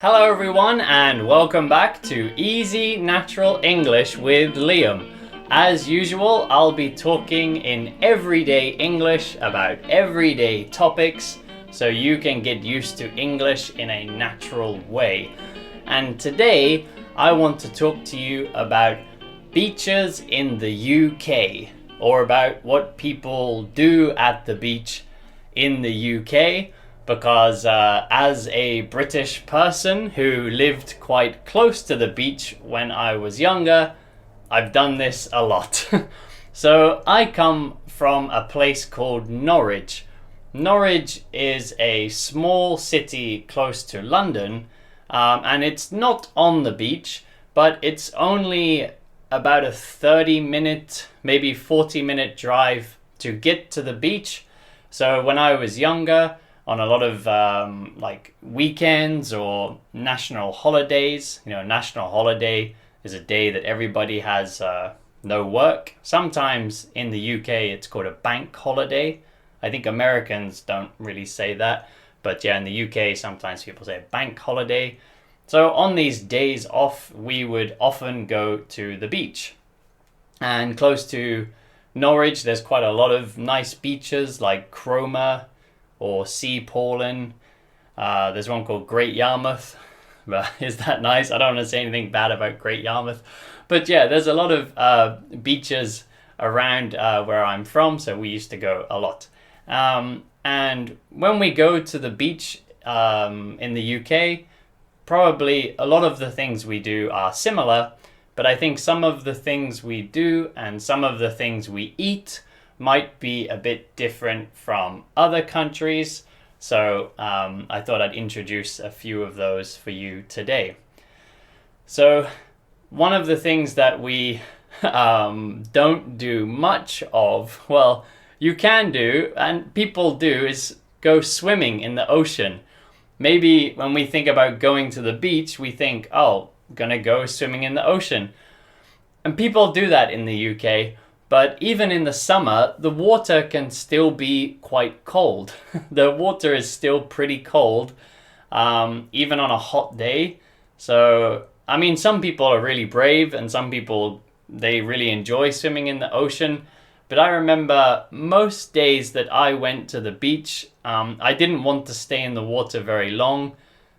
Hello everyone and welcome back to Easy Natural English with Liam. As usual, I'll be talking in everyday English about everyday topics so you can get used to English in a natural way. And today I want to talk to you about beaches in the UK, or about what people do at the beach in the UK, because as a British person who lived quite close to the beach when I was younger, I've done this a lot. So I come from a place called Norwich. Norwich is a small city close to London, and it's not on the beach, but it's only about a 30-minute, maybe 40-minute drive to get to the beach. So when I was younger, on a lot of like weekends or national holidays, national holiday is a day that everybody has no work. Sometimes in the UK it's called a bank holiday. I think Americans don't really say that, but yeah, in the UK sometimes people say bank holiday. So on these days off, we would often go to the beach. And close to Norwich, there's quite a lot of nice beaches like Cromer or Sea Paulin. There's one called Great Yarmouth. But is that nice? I don't want to say anything bad about Great Yarmouth. But yeah, there's a lot of beaches around where I'm from, so we used to go a lot. And when we go to the beach in the UK, probably a lot of the things we do are similar, but I think some of the things we do and some of the things we eat might be a bit different from other countries. So I thought I'd introduce a few of those for you today. So one of the things that we don't do much of, well, you can do, and people do, is go swimming in the ocean. Maybe when we think about going to the beach, we think, oh, gonna go swimming in the ocean. And people do that in the UK, but even in the summer, the water can still be quite cold. The water is still pretty cold, even on a hot day. So, I mean, some people are really brave and some people, they really enjoy swimming in the ocean. But I remember most days that I went to the beach, I didn't want to stay in the water very long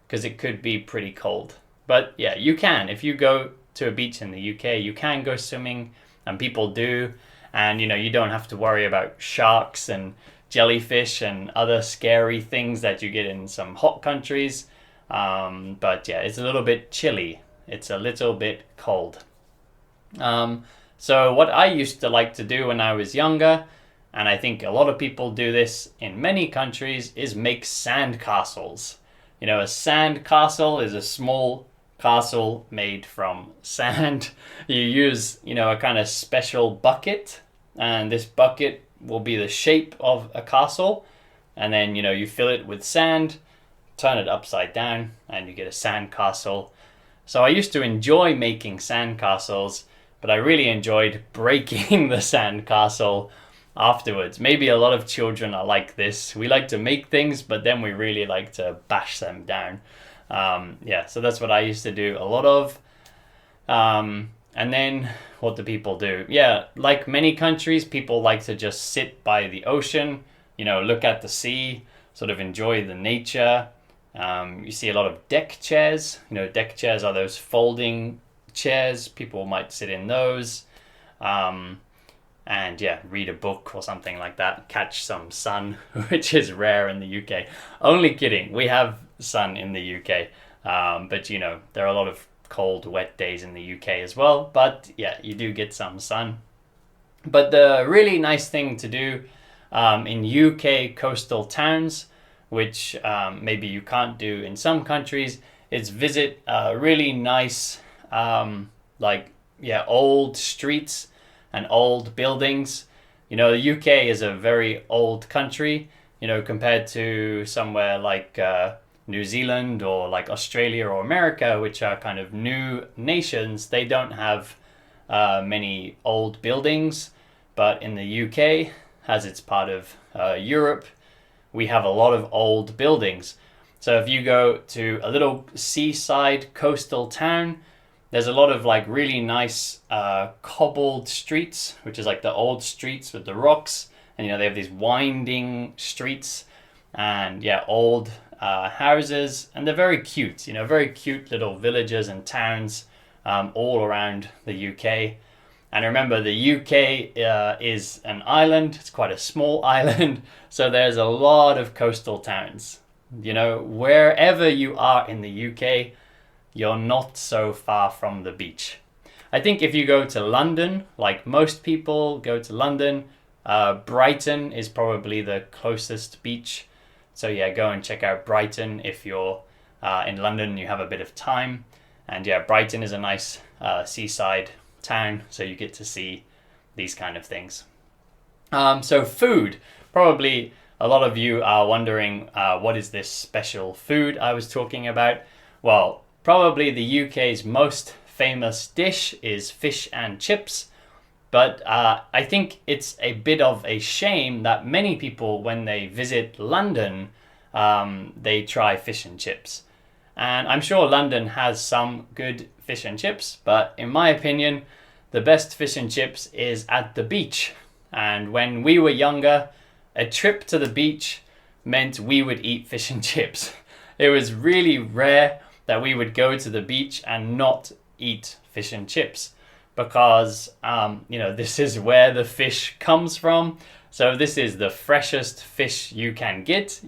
because it could be pretty cold. But yeah, you can. If you go to a beach in the UK, you can go swimming, and people do. And you don't have to worry about sharks and jellyfish and other scary things that you get in some hot countries. But yeah, it's a little bit chilly. It's a little bit cold. So what I used to like to do when I was younger, and I think a lot of people do this in many countries, is make sandcastles. A sandcastle is a small castle made from sand. You use, a kind of special bucket, and this bucket will be the shape of a castle. And then, you fill it with sand, turn it upside down, and you get a sandcastle. So I used to enjoy making sandcastles, but I really enjoyed breaking the sandcastle afterwards. Maybe a lot of children are like this. We like to make things, but then we really like to bash them down. So that's what I used to do a lot of. And then what do people do? Yeah, like many countries, people like to just sit by the ocean, look at the sea, sort of enjoy the nature. You see a lot of deck chairs. Deck chairs are those folding chairs. People might sit in those. And yeah, read a book or something like that. Catch some sun, which is rare in the UK. Only kidding. We have sun in the UK. But there are a lot of cold, wet days in the UK as well. But yeah, you do get some sun. But the really nice thing to do in UK coastal towns, which maybe you can't do in some countries, is visit really nice, old streets and old buildings. The UK is a very old country, compared to somewhere like New Zealand or like Australia or America, which are kind of new nations. They don't have many old buildings, but in the UK, as it's part of Europe, we have a lot of old buildings. So if you go to a little seaside coastal town, there's a lot of like really nice cobbled streets, which is like the old streets with the rocks. And they have these winding streets and old houses, and they're very cute, very cute little villages and towns all around the UK. And remember, the UK is an island. It's quite a small island, so there's a lot of coastal towns. Wherever you are in the UK, you're not so far from the beach. I think if you go to London, like most people go to London, Brighton is probably the closest beach. So go and check out Brighton if you're in London and you have a bit of time. And Brighton is a nice seaside town, so you get to see these kind of things. So food, probably a lot of you are wondering what is this special food I was talking about. Well, probably the UK's most famous dish is fish and chips, but I think it's a bit of a shame that many people, when they visit London, they try fish and chips. And I'm sure London has some good fish and chips, but in my opinion, the best fish and chips is at the beach. And when we were younger, a trip to the beach meant we would eat fish and chips. It was really rare that we would go to the beach and not eat fish and chips, because this is where the fish comes from. So this is the freshest fish you can get.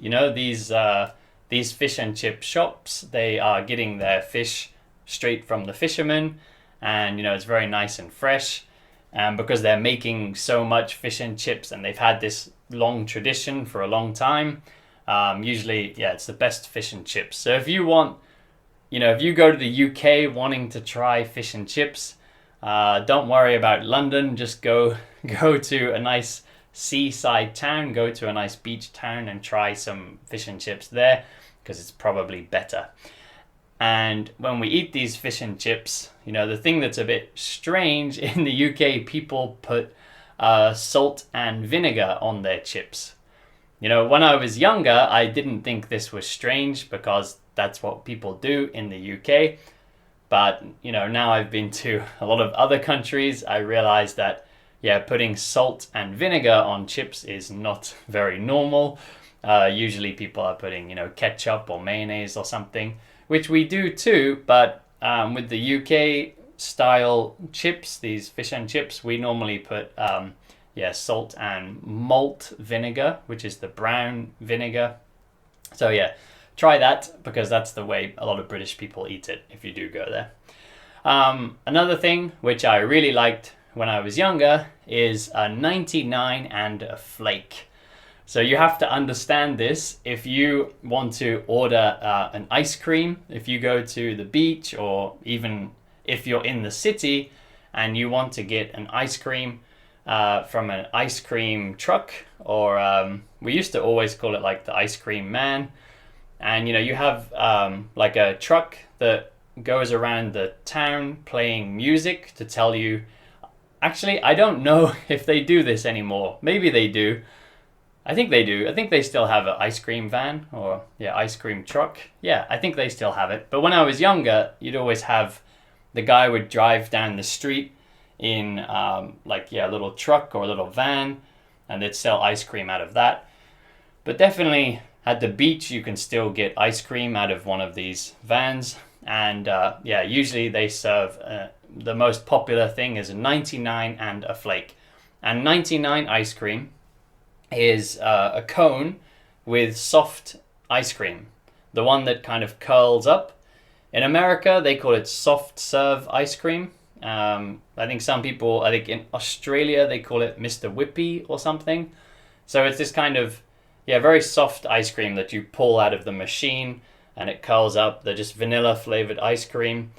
These fish and chip shops, they are getting their fish straight from the fishermen, and it's very nice and fresh. And because they're making so much fish and chips, and they've had this long tradition for a long time, usually it's the best fish and chips. So if you want, if you go to the UK wanting to try fish and chips, don't worry about London. Just go to a nice seaside town, go to a nice beach town and try some fish and chips there, because it's probably better. And when we eat these fish and chips, the thing that's a bit strange, in the UK, people put salt and vinegar on their chips. When I was younger, I didn't think this was strange, because that's what people do in the UK. But, now I've been to a lot of other countries, I realized that, putting salt and vinegar on chips is not very normal. Usually people are putting, ketchup or mayonnaise or something, which we do too. But with the UK style chips, these fish and chips, we normally put salt and malt vinegar, which is the brown vinegar. So try that, because that's the way a lot of British people eat it if you do go there. Another thing which I really liked when I was younger is a 99 and a flake. So you have to understand this if you want to order an ice cream. If you go to the beach, or even if you're in the city and you want to get an ice cream from an ice cream truck, or we used to always call it like the ice cream man. And you have like a truck that goes around the town playing music to tell you. Actually, I don't know if they do this anymore. Maybe they do. I think they do. I think they still have an ice cream van, or ice cream truck. Yeah, I think they still have it. But when I was younger, you'd always have the guy would drive down the street in a little truck or a little van, and they'd sell ice cream out of that. But definitely at the beach, you can still get ice cream out of one of these vans. And usually they serve, the most popular thing is a 99 and a flake. And 99 ice cream is a cone with soft ice cream, the one that kind of curls up. In America, they call it soft serve ice cream. I think in Australia, they call it Mr. Whippy or something. So it's this kind of, very soft ice cream that you pull out of the machine and it curls up. They're just vanilla flavored ice cream.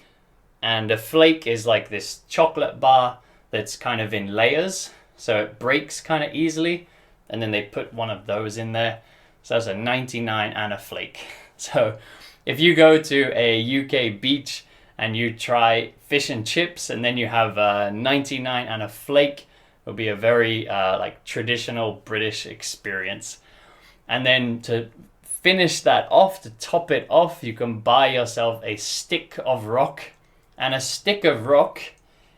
And a flake is like this chocolate bar that's kind of in layers, so it breaks kind of easily. And then they put one of those in there. So that's a 99 and a flake. So if you go to a UK beach and you try fish and chips and then you have a 99 and a flake, it'll be a very traditional British experience. And then to finish that off, to top it off, you can buy yourself a stick of rock. And a stick of rock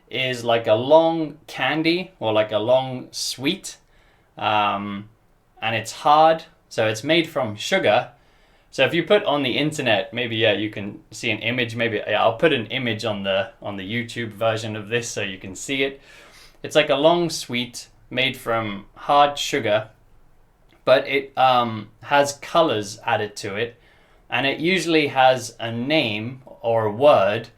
is like a long candy or like a long sweet. And it's hard, so it's made from sugar. So if you put on the internet, maybe you can see an image. Maybe I'll put an image on the YouTube version of this so you can see it. It's like a long sweet made from hard sugar, but it has colors added to it, and it usually has a name or a word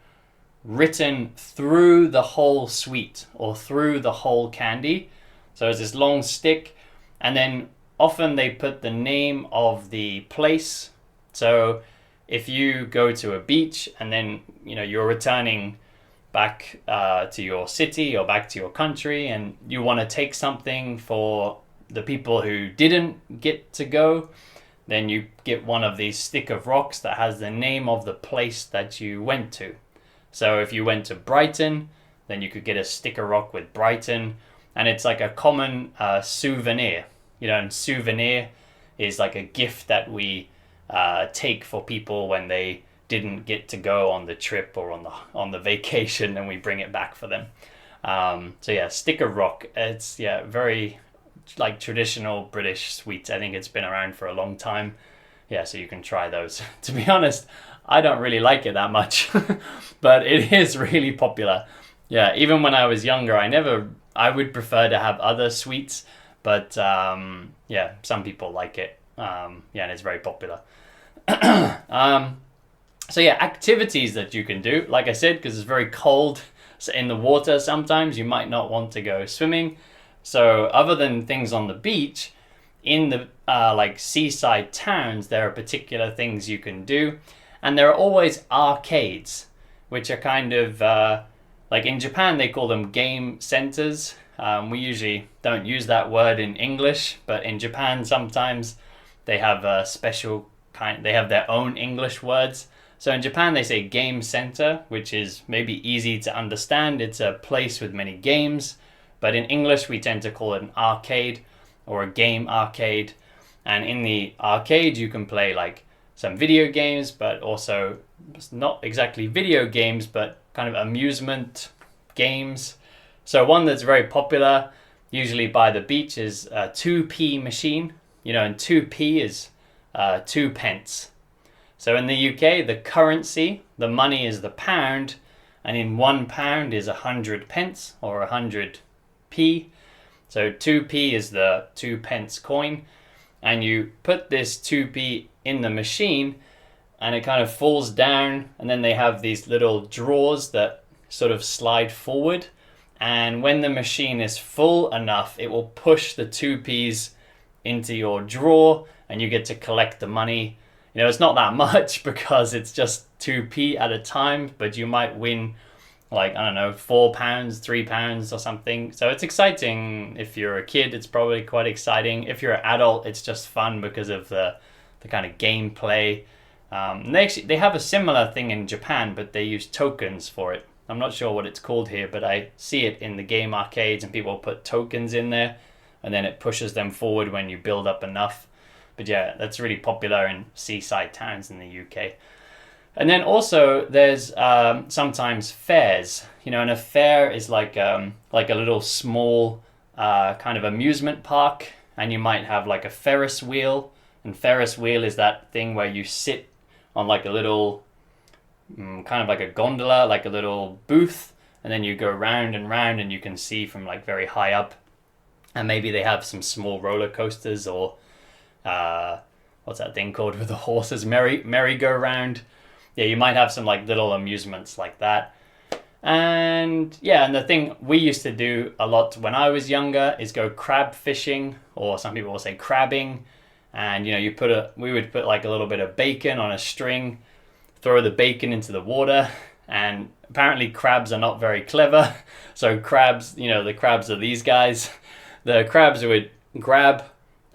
written through the whole sweet or through the whole candy. So it's this long stick, and then often they put the name of the place. So if you go to a beach and then you're returning back to your city or back to your country, and you want to take something for the people who didn't get to go, then you get one of these stick of rocks that has the name of the place that you went to. So if you went to Brighton, then you could get a stick of rock with Brighton, and it's like a common souvenir. And souvenir is like a gift that we take for people when they didn't get to go on the trip or on the vacation, and we bring it back for them. Stick of rock. It's very like traditional British sweets. I think it's been around for a long time. So you can try those. To be honest, I don't really like it that much, but it is really popular. Even when I was younger, I would prefer to have other sweets, but some people like it. And it's very popular. Activities that you can do, like I said, because it's very cold in the water, sometimes you might not want to go swimming. So other than things on the beach, in the like seaside towns, there are particular things you can do. And there are always arcades, which are kind of like in Japan, they call them game centers. We usually don't use that word in English, but in Japan, sometimes they have a special they have their own English words. So in Japan, they say game center, which is maybe easy to understand. It's a place with many games. But in English, we tend to call it an arcade or a game arcade. And in the arcade, you can play like some video games, but also not exactly video games, but kind of amusement games. So one that's very popular, usually by the beach, is a 2p machine. And 2p is 2 pence. So in the UK, the currency, the money is the pound, and in 1 pound is 100 pence or 100p. So 2p is the 2 pence coin, and you put this 2p in the machine, and it kind of falls down, and then they have these little drawers that sort of slide forward, and when the machine is full enough, it will push the 2p's into your drawer, and you get to collect the money. It's not that much because it's just 2p at a time, but you might win like, I don't know, £4, £3 or something. So it's exciting. If you're a kid, it's probably quite exciting. If you're an adult, it's just fun because of the kind of gameplay. They have a similar thing in Japan, but they use tokens for it. I'm not sure what it's called here, but I see it in the game arcades, and people put tokens in there, and then it pushes them forward when you build up enough. But that's really popular in seaside towns in the UK. And then also there's sometimes fairs, and a fair is like a little small kind of amusement park, and you might have like a Ferris wheel. And Ferris wheel is that thing where you sit on like a little kind of like a gondola, like a little booth, and then you go round and round, and you can see from like very high up. And maybe they have some small roller coasters, or what's that thing called with the horses? Merry-go-round. You might have some like little amusements like that. And and the thing we used to do a lot when I was younger is go crab fishing, or some people will say crabbing. And we would put like a little bit of bacon on a string, throw the bacon into the water, and apparently crabs are not very clever. So crabs, the crabs are these guys. The crabs would grab,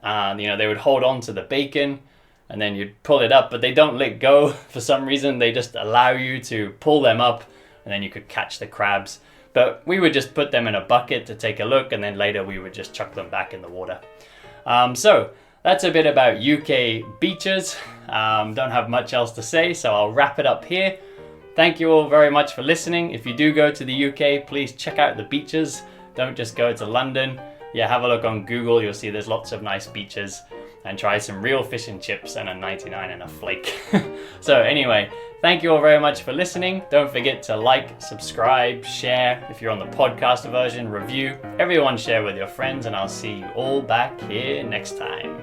they would hold on to the bacon, and then you'd pull it up, but they don't let go for some reason. They just allow you to pull them up, and then you could catch the crabs. But we would just put them in a bucket to take a look, and then later we would just chuck them back in the water. So that's a bit about UK beaches. Don't have much else to say, so I'll wrap it up here. Thank you all very much for listening. If you do go to the UK, please check out the beaches. Don't just go to London. Yeah, have a look on Google. You'll see there's lots of nice beaches, and try some real fish and chips and a 99 and a flake. So anyway, thank you all very much for listening. Don't forget to like, subscribe, share. If you're on the podcast version, review. Everyone share with your friends, and I'll see you all back here next time.